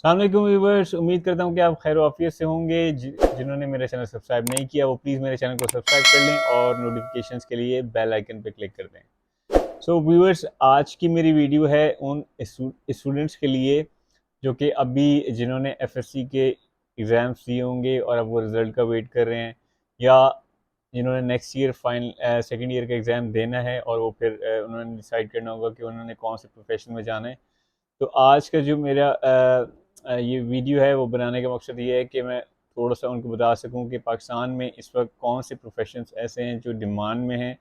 अस्सलामुअलैकुम व्यूवर्स, उम्मीद करता हूँ कि आप खैर वाफियत से होंगे। जिन्होंने मेरा चैनल सब्सक्राइब नहीं किया वो प्लीज़ मेरे चैनल को सब्सक्राइब कर लें और नोटिफिकेशंस के लिए बेल आइकन पे क्लिक कर दें। सो व्यूवर्स, आज की मेरी वीडियो है उन स्टूडेंट्स के लिए जो कि अभी जिन्होंने एफएससी के एग्ज़ाम्स दिए होंगे और अब वो रिज़ल्ट का वेट कर रहे हैं, या जिन्होंने next year final second year का एग्ज़ाम देना है और वो फिर उन्होंने डिसाइड करना होगा कि उन्होंने कौन से प्रोफेशन में जाना है। तो आज का जो मेरा ये वीडियो है वो बनाने का मकसद ये है कि मैं थोड़ा सा उनको बता सकूं कि पाकिस्तान में इस वक्त कौन से प्रोफेशंस ऐसे हैं जो डिमांड में हैं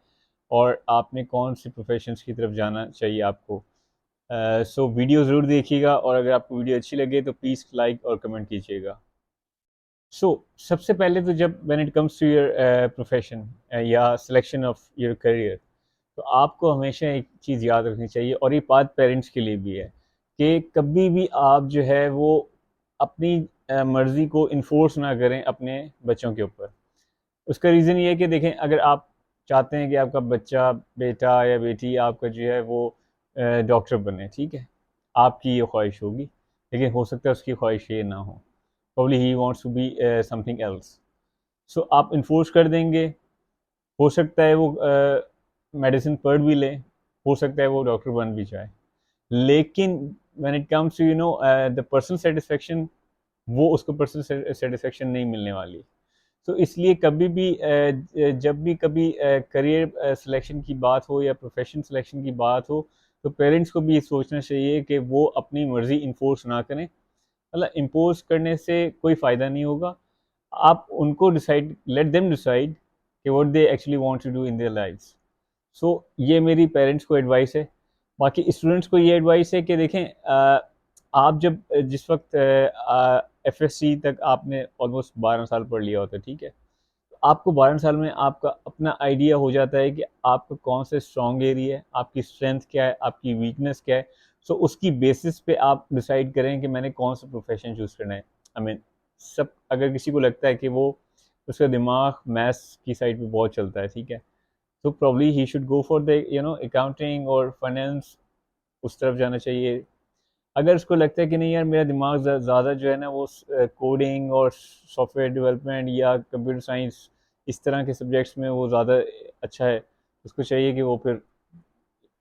और आपने कौन से प्रोफेशंस की तरफ जाना चाहिए आपको। सो वीडियो ज़रूर देखिएगा और अगर आपको वीडियो अच्छी लगे तो प्लीज़ लाइक और कमेंट कीजिएगा। सबसे पहले तो जब when it comes to your profession या सिलेक्शन ऑफ योर करियर, तो आपको हमेशा एक चीज़ याद रखनी चाहिए और ये बात पेरेंट्स के लिए भी है कि कभी भी आप जो है वो अपनी मर्ज़ी को इन्फोर्स ना करें अपने बच्चों के ऊपर। उसका रीज़न ये है कि देखें, अगर आप चाहते हैं कि आपका बच्चा, बेटा या बेटी आपका जो है वो डॉक्टर बने, ठीक है, आपकी ये ख्वाहिश होगी, लेकिन हो सकता है उसकी ख्वाहिश ये ना हो। Probably he wants to be something else. So आप इन्फोर्स कर देंगे, हो सकता है वो मेडिसिन पढ़ भी ले, हो सकता है वो डॉक्टर बन भी जाए, लेकिन when it comes to the personal satisfaction, वो उसको पर्सनल सेटिस्फेक्शन नहीं मिलने वाली। तो इसलिए कभी भी जब भी कभी करियर सिलेक्शन की बात हो या प्रोफेशन सिलेक्शन की बात हो, तो पेरेंट्स को भी ये सोचना चाहिए कि वो अपनी मर्ज़ी इन्फोर्स ना करें। मतलब इम्पोज करने से कोई फ़ायदा नहीं होगा। आप उनको डिसाइड, लेट देम डिसाइड कि what they actually want to do in their lives. So ये मेरी पेरेंट्स को एडवाइस है। बाकी स्टूडेंट्स को ये एडवाइस है कि देखें, आप जब जिस वक्त एफएससी तक आपने ऑलमोस्ट 12 साल पढ़ लिया होता है, ठीक है, तो आपको 12 साल में आपका अपना आइडिया हो जाता है कि आपका कौन से स्ट्रॉन्ग एरिया है, आपकी स्ट्रेंथ क्या है, आपकी वीकनेस क्या है। उसकी बेसिस पे आप डिसाइड करें कि मैंने कौन सा प्रोफेशन चूज़ करना है। आई मीन, सब अगर किसी को लगता है कि वो उसका दिमाग मैथ्स की साइड पे बहुत चलता है, ठीक है, तो probably he should go for the accounting और फाइनेंस, उस तरफ जाना चाहिए। अगर उसको लगता है कि नहीं यार, मेरा दिमाग ज़्यादा जो है ना वो कोडिंग और सॉफ्टवेयर डेवलपमेंट या कंप्यूटर साइंस, इस तरह के सब्जेक्ट्स में वो ज़्यादा अच्छा है, उसको चाहिए कि वो फिर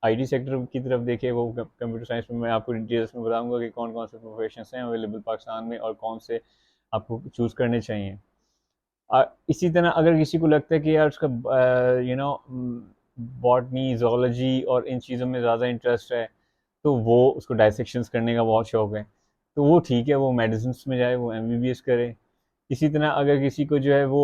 आईटी सेक्टर की तरफ देखे। वो कंप्यूटर साइंस में मैं आपको डिटेल्स में बताऊंगा कि कौन कौन से प्रोफेशंस हैं अवेलेबल पाकिस्तान में और कौन से आपको चूज़ करने चाहिए। इसी तरह अगर किसी को लगता है कि यार उसका बॉटनी, जोलॉजी और इन चीज़ों में ज़्यादा इंटरेस्ट है, तो वो उसको डायसेक्शंस करने का बहुत शौक है, तो वो ठीक है, वो मेडिसिन में जाए, वो एमबीबीएस करे। इसी तरह अगर किसी को जो है वो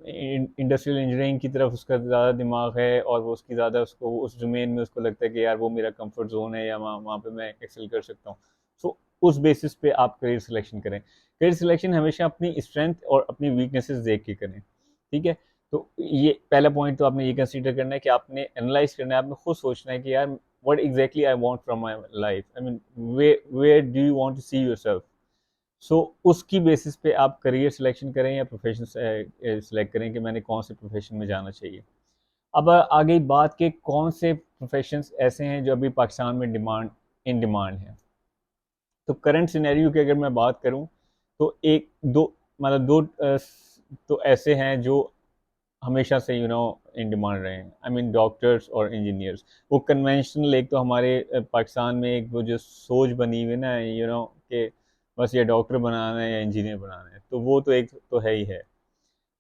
इंडस्ट्रियल इंजीनियरिंग की तरफ उसका ज़्यादा दिमाग है और वो उसकी ज़्यादा, उसको उस डोमेन में उसको लगता है कि यार वो मेरा कंफर्ट जोन है या वहाँ पे मैं एक्सेल कर सकता हूँ, सो उस बेसिस पे आप करियर सिलेक्शन करें। करियर सिलेक्शन हमेशा अपनी स्ट्रेंथ और अपनी वीकनेसेस देख के करें, ठीक है। तो ये पहला पॉइंट तो आपने ये कंसीडर करना है कि आपने एनालाइज करना है, आपने खुद सोचना है कि यार what exactly I want from my life, I mean where do you want to see yourself. उसकी बेसिस पे आप करियर सिलेक्शन करें या प्रोफेशन सेलेक्ट करें कि मैंने कौन से प्रोफेशन में जाना चाहिए। अब आ गई बात कि कौन से प्रोफेशंस ऐसे हैं जो अभी पाकिस्तान में इन डिमांड है। तो करंट सिनेरियो की अगर मैं बात करूं, तो एक दो, मतलब दो तो ऐसे हैं जो हमेशा से इन डिमांड रहे हैं। आई मीन डॉक्टर्स और इंजीनियर्स। वो कन्वेंशनल, एक तो हमारे पाकिस्तान में एक वो जो सोच बनी हुई ना, कि बस ये डॉक्टर बनाना है या इंजीनियर बनाना है, तो वो तो एक तो है ही है।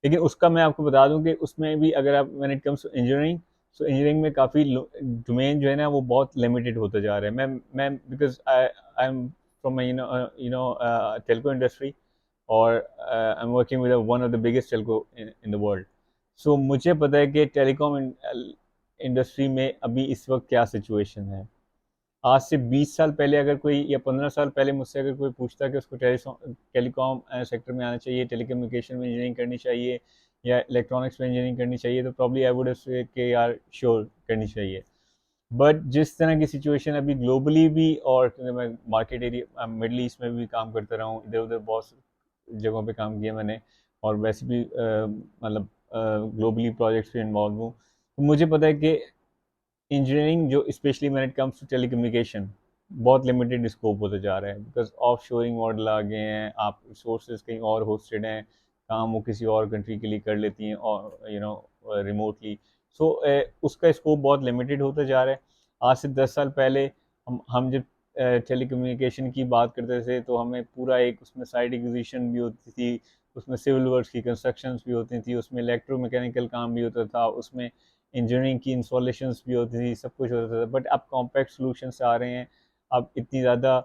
लेकिन उसका मैं आपको बता दूं कि उसमें भी अगर आप when it comes to engineering, so engineering में काफ़ी डोमेन जो है ना वो बहुत लिमिटेड होता जा रहा है। मैं because I am from telco industry, और I am working with one of the biggest telco in the world. मुझे पता है कि टेलीकॉम इंडस्ट्री में अभी इस वक्त क्या सिचुएशन है। आज से 20 साल पहले अगर कोई, या 15 साल पहले मुझसे अगर कोई पूछता कि उसको टेलीकॉम सेक्टर में आना चाहिए, टेलीकम्युनिकेशन में इंजीनियरिंग करनी चाहिए या इलेक्ट्रॉनिक्स में इंजीनियरिंग करनी चाहिए, तो प्रॉब्ली आई वुड से कि यार श्योर करनी चाहिए। बट जिस तरह की सिचुएशन अभी ग्लोबली भी, और क्योंकि मैं मार्केट एरिया मिडल ईस्ट में भी काम करता रहा हूँ, इधर उधर बहुत जगहों पे काम किया मैंने, और वैसे भी मतलब ग्लोबली प्रोजेक्ट्स पे इन्वॉल्व हूँ, तो मुझे पता है कि इंजीनियरिंग जो specially when it comes to telecommunication, बहुत लिमिटेड स्कोप होता जा रहा है, बिकॉज ऑफ शोरिंग मॉडल आ गए हैं, आप रिसोर्सेज कहीं और होस्टेड हैं, काम वो किसी और कंट्री के लिए कर लेती हैं और रिमोटली। सो उसका स्कोप बहुत लिमिटेड होता जा रहा है। आज से 10 साल पहले हम जब टेलीकम्युनिकेशन की बात करते थे तो हमें पूरा एक उसमें साइट एक्विजिशन भी होती थी, उसमें सिविल वर्क्स की कंस्ट्रक्शंस भी होती थी, उसमें इलेक्ट्रोमैकेनिकल काम भी होता था, उसमें इंजीनियरिंग की इंस्टॉलेशंस भी होती थी, सब कुछ होता था। बट अब कॉम्पैक्ट सॉल्यूशंस आ रहे हैं, अब इतनी ज़्यादा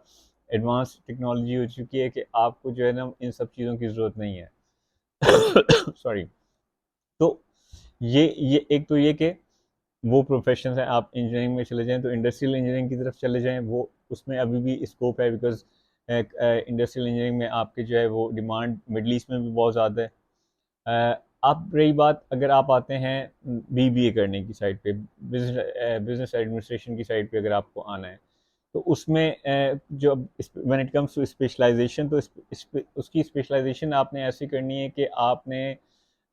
एडवांस टेक्नोलॉजी हो चुकी है कि आपको जो है ना इन सब चीज़ों की ज़रूरत नहीं है। सॉरी। तो ये एक तो ये कि वो प्रोफेशन है, आप इंजीनियरिंग में चले जाएं तो इंडस्ट्रियल इंजीनियरिंग की तरफ चले जाएं, वो उसमें अभी भी स्कोप है, बिकॉज इंडस्ट्रियल इंजीनियरिंग में आपके जो है वो डिमांड मिडल ईस्ट में भी बहुत ज़्यादा है। आप रही बात, अगर आप आते हैं बीबीए करने की साइड पे, बिजनेस एडमिनिस्ट्रेशन की साइड पे अगर आपको आना है, तो उसमें जो when it comes to specialisation, तो उसकी स्पेशलाइजेशन आपने ऐसी करनी है कि आपने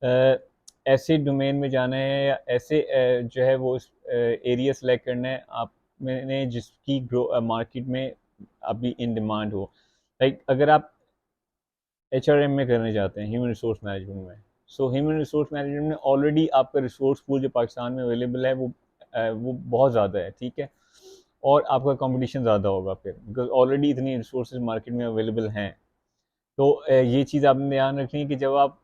अ, ऐसे डोमेन में जाना है या ऐसे जो है वो एरिया सेलेक्ट करना है आप मैंने जिसकी ग्रो मार्केट में अभी इन डिमांड हो। लाइक अगर आप एचआरएम में करने जाते हैं, ह्यूमन रिसोर्स मैनेजमेंट में, सो ह्यूमन रिसोर्स मैनेजमेंट में ऑलरेडी आपका रिसोर्स पूल जो पाकिस्तान में अवेलेबल है वो बहुत ज़्यादा है, ठीक है, और आपका कंपटीशन ज़्यादा होगा फिर, बिकॉज ऑलरेडी इतनी रिसोर्सेज मार्केट में अवेलेबल हैं। तो ये चीज़ आपने ध्यान रखनी है कि जब आप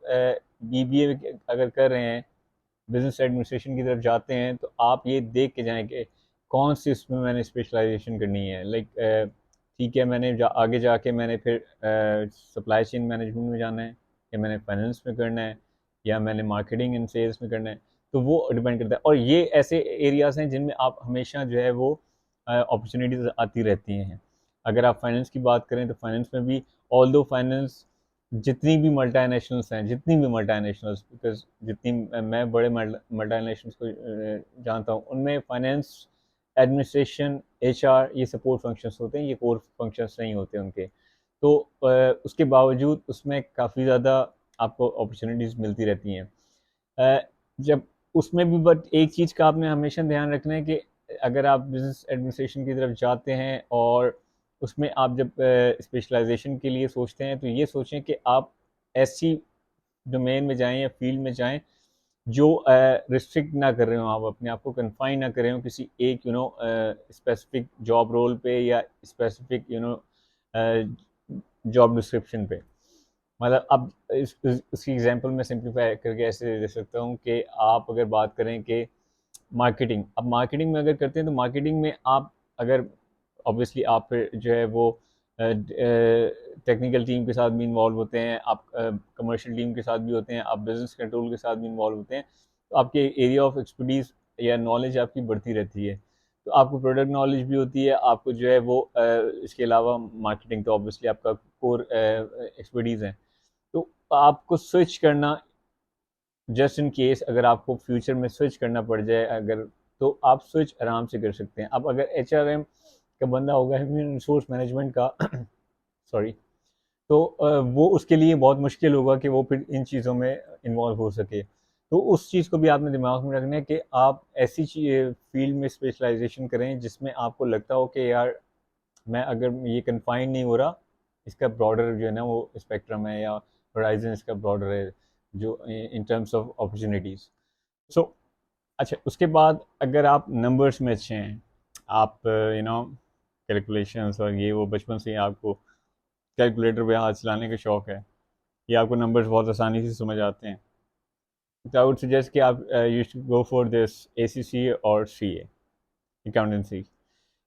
बीबीए अगर कर रहे हैं, बिजनेस एडमिनिस्ट्रेशन की तरफ जाते हैं, तो आप ये देख के जाएं कि कौन सी इसमें मैंने स्पेशलाइजेशन करनी है। लाइक ठीक है, आगे जाके मैंने फिर सप्लाई चेन मैनेजमेंट में जाना है, या मैंने फाइनेंस में करना है, या मैंने मार्केटिंग एंड सेल्स में करना है, तो वो डिपेंड करता है। और ये ऐसे एरियाज़ हैं जिनमें आप हमेशा जो है वो अपॉर्चुनिटीज़ आती रहती हैं। अगर आप फाइनेंस की बात करें तो फाइनेंस में भी, ऑल दो फाइनेंस जितनी भी मल्टानेशनल्स, बिकॉज जितनी मैं बड़े मल्टानेशनल्स को जानता हूँ, उनमें फाइनेंस, एडमिनिस्ट्रेशन, एचआर ये सपोर्ट फंक्शंस होते हैं, ये कोर फंक्शंस नहीं होते उनके। तो उसके बावजूद उसमें काफ़ी ज़्यादा आपको अपॉर्चुनिटीज़ मिलती रहती हैं। जब उसमें भी, बट एक चीज़ का आपने हमेशा ध्यान रखना है कि अगर आप बिजनेस एडमिनिस्ट्रेशन की तरफ जाते हैं और उसमें आप जब स्पेशलाइजेशन के लिए सोचते हैं, तो ये सोचें कि आप ऐसी डोमेन में जाएं या फील्ड में जाएं जो रिस्ट्रिक्ट ना कर रहे हो, आप अपने आप को कन्फाइन ना कर रहे हो किसी एक स्पेसिफिक जॉब रोल पे या स्पेसिफिक जॉब डिस्क्रिप्शन पे। मतलब अब इसकी एग्जांपल मैं सिंप्लीफाई करके ऐसे दे सकता हूँ कि आप अगर बात करें कि मार्केटिंग, अब मार्केटिंग में अगर करते हैं तो मार्केटिंग में आप अगर ऑब्वियसली आप फिर जो है वो टेक्निकल टीम के साथ भी इन्वॉल्व होते हैं, आप कमर्शियल टीम के साथ भी होते हैं, आप बिजनेस कंट्रोल के साथ भी इन्वॉल्व होते हैं, तो आपके एरिया ऑफ एक्सपर्टीज़ या नॉलेज आपकी बढ़ती रहती है। तो आपको प्रोडक्ट नॉलेज भी होती है, आपको जो है वो इसके अलावा मार्केटिंग तो ऑब्वियसली आपका कोर एक्सपर्टीज़ है। तो आपको स्विच करना, जस्ट इन केस अगर आपको फ्यूचर में स्विच करना पड़ जाए अगर, तो आप स्विच आराम से कर सकते हैं। अब अगर एचआरएम का बंदा होगा, ह्यूमन रिसोर्स मैनेजमेंट का सॉरी, तो वो उसके लिए बहुत मुश्किल होगा कि वो फिर इन चीज़ों में इन्वॉल्व हो सके। तो उस चीज़ को भी आपने दिमाग में रखना है कि आप ऐसी फील्ड में स्पेशलाइजेशन करें जिसमें आपको लगता हो कि यार मैं अगर ये कन्फाइन नहीं हो रहा, इसका ब्रॉडर जो है ना वो स्पेक्ट्रम है, या होराइजन इसका ब्रॉडर है जो इन टर्म्स ऑफ अपॉर्चुनिटीज़। सो अच्छा, उसके बाद अगर आप नंबर्स में अच्छे हैं, आप कैलकुलेशंस और ये वो बचपन से ही आपको कैलकुलेटर पे हाथ चलाने का शौक़ है, ये आपको नंबर्स बहुत आसानी से समझ आते हैं, तो आई वुड सजेस्ट कि आप you should go for this ACC और सीए, अकाउंटेंसी,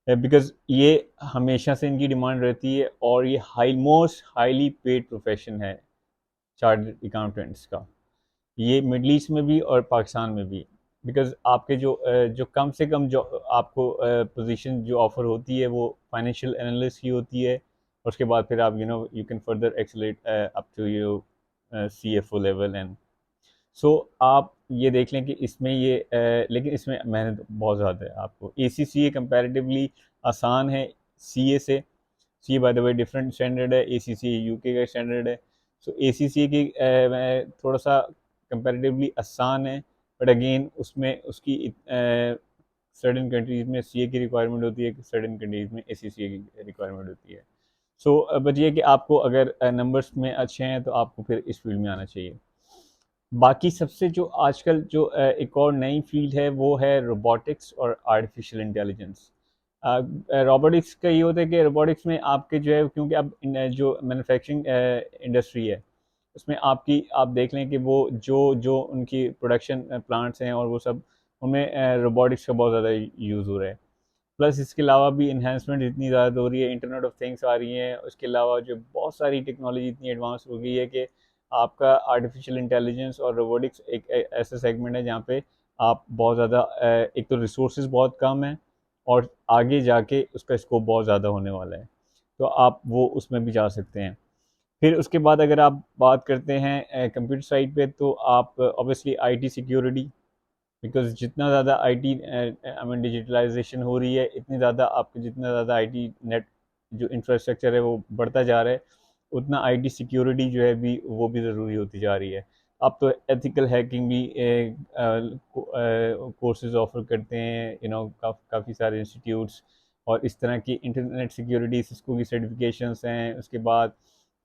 बिकॉज ये हमेशा से इनकी डिमांड रहती है और ये मोस्ट हाईली पेड प्रोफेशन है चार्टर्ड अकाउंटेंट्स का, ये मिडल ईस्ट में भी और पाकिस्तान में भी। बिकॉज आपके जो कम से कम जो आपको पोजीशन जो ऑफर होती है वो फाइनेंशियल एनालिस्ट की होती है, और उसके बाद फिर आप you can further accelerate up to you CFO level. And so आप ये देख लें कि इसमें ये लेकिन इसमें मेहनत बहुत ज़्यादा है। आपको ACCA कंपैरेटिवली आसान है CA से। CA by the way different standard है, ACCA यूके का स्टैंडर्ड है। सो ACCA की थोड़ा सा कंपैरेटिवली आसान है, बट अगेन उसमें उसकी सर्टेन कंट्रीज़ में सीए की रिक्वायरमेंट होती है, सर्टेन कंट्रीज़ में एसीसीए की रिक्वायरमेंट होती है। सो बट ये कि आपको अगर नंबर्स में अच्छे हैं तो आपको फिर इस फील्ड में आना चाहिए। बाकी सबसे जो आजकल जो एक और नई फील्ड है वो है रोबोटिक्स और आर्टिफिशियल इंटेलिजेंस। रोबोटिक्स का ये होता है कि रोबोटिक्स में आपके जो है, क्योंकि अब जो मैन्युफैक्चरिंग इंडस्ट्री है उसमें आपकी आप देख लें कि वो जो जो उनकी प्रोडक्शन प्लांट्स हैं और वो सब, उनमें रोबोटिक्स का बहुत ज़्यादा यूज़ हो रहा है। प्लस इसके अलावा भी इन्हांसमेंट इतनी ज़्यादा हो रही है, इंटरनेट ऑफ थिंग्स आ रही हैं, उसके अलावा जो बहुत सारी टेक्नोलॉजी इतनी एडवांस हो गई है कि आपका आर्टिफिशियल इंटेलिजेंस और रोबोटिक्स एक ऐसा सेगमेंट है जहाँ पे आप बहुत ज़्यादा एक तो रिसोर्सेज बहुत कम हैं और आगे जाके उसका स्कोप बहुत ज़्यादा होने वाला है, तो आप वो उसमें भी जा सकते हैं। फिर उसके बाद अगर आप बात करते हैं कंप्यूटर साइड पे, तो आप ऑब्वियसली आईटी सिक्योरिटी, बिकॉज जितना ज़्यादा आईटी आई मीन डिजिटलाइजेशन हो रही है, इतनी ज़्यादा आपको जितना ज़्यादा आईटी नेट जो इंफ्रास्ट्रक्चर है वो बढ़ता जा रहा है, उतना आईटी सिक्योरिटी जो है भी वो भी ज़रूरी होती जा रही है। अब तो एथिकल हैकिंग भी कोर्सेज ऑफर करते हैं, काफ़ी सारे इंस्टीट्यूट्स, और इस तरह की इंटरनेट सिक्योरिटी सिस्को की सर्टिफिकेशंस हैं। उसके बाद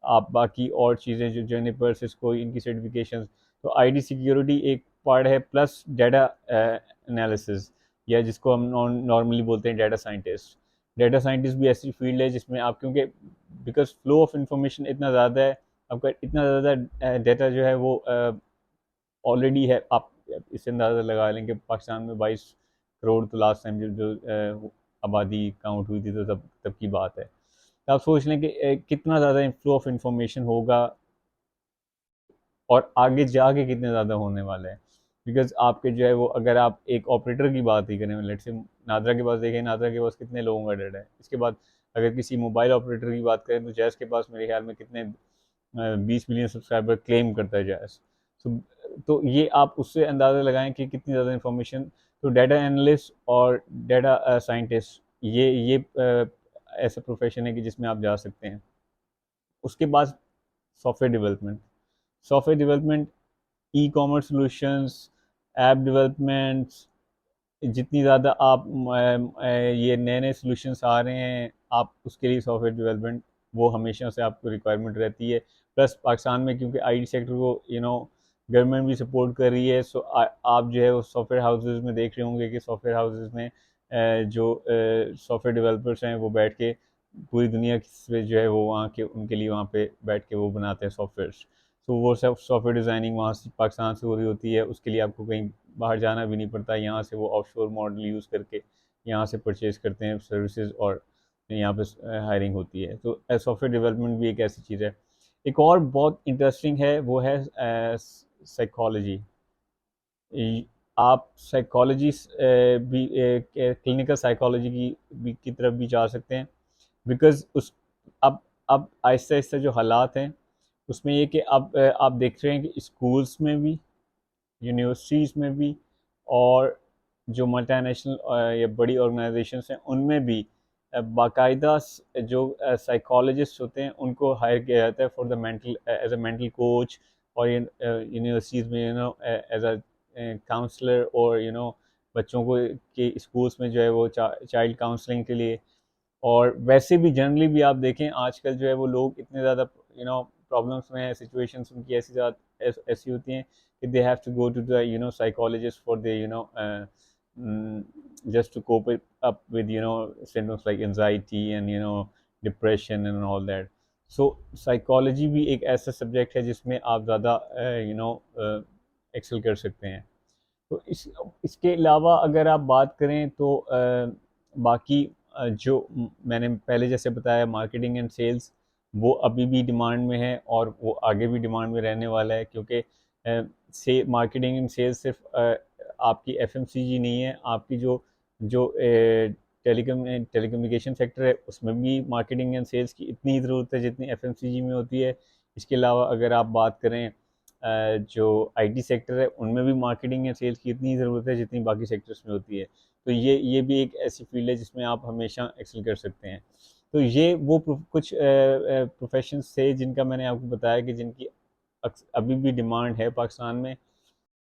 आप बाकी और चीज़ें जो जेनिपर सिस्को इनकी सर्टिफिकेशंस, तो आईटी सिक्योरिटी एक पार्ट है, प्लस डाटा एनालिसिस, या जिसको हम नॉर्मली बोलते हैं डाटा साइंटिस्ट। डाटा साइंटिस्ट भी ऐसी फील्ड है जिसमें आप, क्योंकि बिकॉज फ्लो ऑफ इंफॉर्मेशन इतना ज़्यादा है, आपका इतना ज़्यादा डाटा जो है वो ऑलरेडी है। आप इससे अंदाज़ा लगा लें कि पाकिस्तान में 22 करोड़ तो लास्ट टाइम जो आबादी काउंट हुई थी, तो तब तब की बात है। तो आप सोच लें कि कितना ज़्यादा फ्लो ऑफ इंफॉर्मेशन होगा और आगे जाके कितने ज़्यादा होने वाला है। बिकॉज आपके जो है वो, अगर आप एक ऑपरेटर की बात ही करें, लेट से नादरा के पास देखें, नादरा के पास कितने लोगों का डाटा है। इसके बाद अगर किसी मोबाइल ऑपरेटर की बात करें तो जैज़ के पास मेरे ख्याल में कितने 20 मिलियन सब्सक्राइबर क्लेम करता है जैज़। तो ये आप उससे अंदाज़ा लगाएं कि कितनी ज़्यादा इंफॉर्मेशन। तो डाटा एनालिस्ट और डाटा साइंटिस्ट, ये ऐसा प्रोफेशन है कि जिसमें आप जा सकते हैं। उसके बाद software development, software development, e commerce solutions, app developments, जितनी ज़्यादा आप ये नए नए सॉल्यूशंस आ रहे हैं, आप उसके लिए सॉफ्टवेयर डेवलपमेंट वो हमेशा से आपको रिक्वायरमेंट रहती है। प्लस पाकिस्तान में क्योंकि आईटी सेक्टर को गवर्नमेंट भी सपोर्ट कर रही है, सो आप जो है वो सॉफ्टवेयर हाउसेज में देख रहे होंगे कि सॉफ्टवेयर हाउसेज में जो सॉफ्टवेयर डेवलपर्स हैं वो बैठ के पूरी दुनिया से जो है वो वहाँ के उनके लिए वहाँ पे बैठ के वो बनाते हैं सॉफ्टवेयर। तो वो सब सॉफ्टवेयर डिज़ाइनिंग वहाँ से पाकिस्तान से हो रही होती है, उसके लिए आपको कहीं बाहर जाना भी नहीं पड़ता। यहाँ से वो ऑफशोर मॉडल यूज़ करके यहाँ से परचेज़ करते हैं सर्विसेज, और यहाँ पे हायरिंग होती है। तो सॉफ्टवेयर डेवलपमेंट भी एक ऐसी चीज़ है। एक और बहुत इंटरेस्टिंग है, वो है साइकोलॉजी। आप साइकोलॉजी भी क्लिनिकल साइकोलॉजी की तरफ भी जा सकते हैं। बिकॉज़ उस अब आहिस्ता आहिस्ता जो हालात हैं उसमें ये कि अब आप देख रहे हैं कि स्कूल्स में भी, यूनिवर्सिटीज़ में भी, और जो मल्टीनेशनल या बड़ी ऑर्गेनाइजेशंस हैं उनमें भी बाकायदा जो साइकोलॉजिस्ट होते हैं उनको हायर किया जाता है for the mental, as a mental coach, और यूनिवर्सिटीज़ में एज अ काउंसलर, और बच्चों को के स्कूल्स में जो है वो चाइल्ड काउंसलिंग के लिए। और वैसे भी जनरली भी आप देखें आजकल जो है वो लोग इतने ज़्यादा प्रॉब्लम्स में हैं, सिचुएशंस उनकी ऐसी होती हैं कि they have to go to the psychologist for they just to cope up with symptoms like anxiety and depression and all that. So psychology भी एक ऐसा सब्जेक्ट है जिसमें आप ज़्यादा एक्सेल कर सकते हैं। तो इसके अलावा अगर आप बात करें तो बाकी जो मैंने पहले जैसे बताया, मार्केटिंग एंड सेल्स, वो अभी भी डिमांड में है और वो आगे भी डिमांड में रहने वाला है, क्योंकि से मार्केटिंग एंड सेल्स सिर्फ आपकी एफएमसीजी नहीं है, आपकी जो जो टेलीकम्युनिकेशन सेक्टर है उसमें भी मार्केटिंग एंड सेल्स की इतनी ज़रूरत है जितनी एफएमसीजी में होती है। इसके अलावा अगर आप बात करें जो आईटी सेक्टर है उनमें भी मार्केटिंग एंड सेल्स की इतनी ज़रूरत है जितनी बाकी सेक्टर्स में होती है। तो ये भी एक ऐसी फील्ड है जिसमें आप हमेशा एक्सेल कर सकते हैं। तो ये वो कुछ प्रोफेशंस थे जिनका मैंने आपको बताया कि जिनकी अभी भी डिमांड है पाकिस्तान में,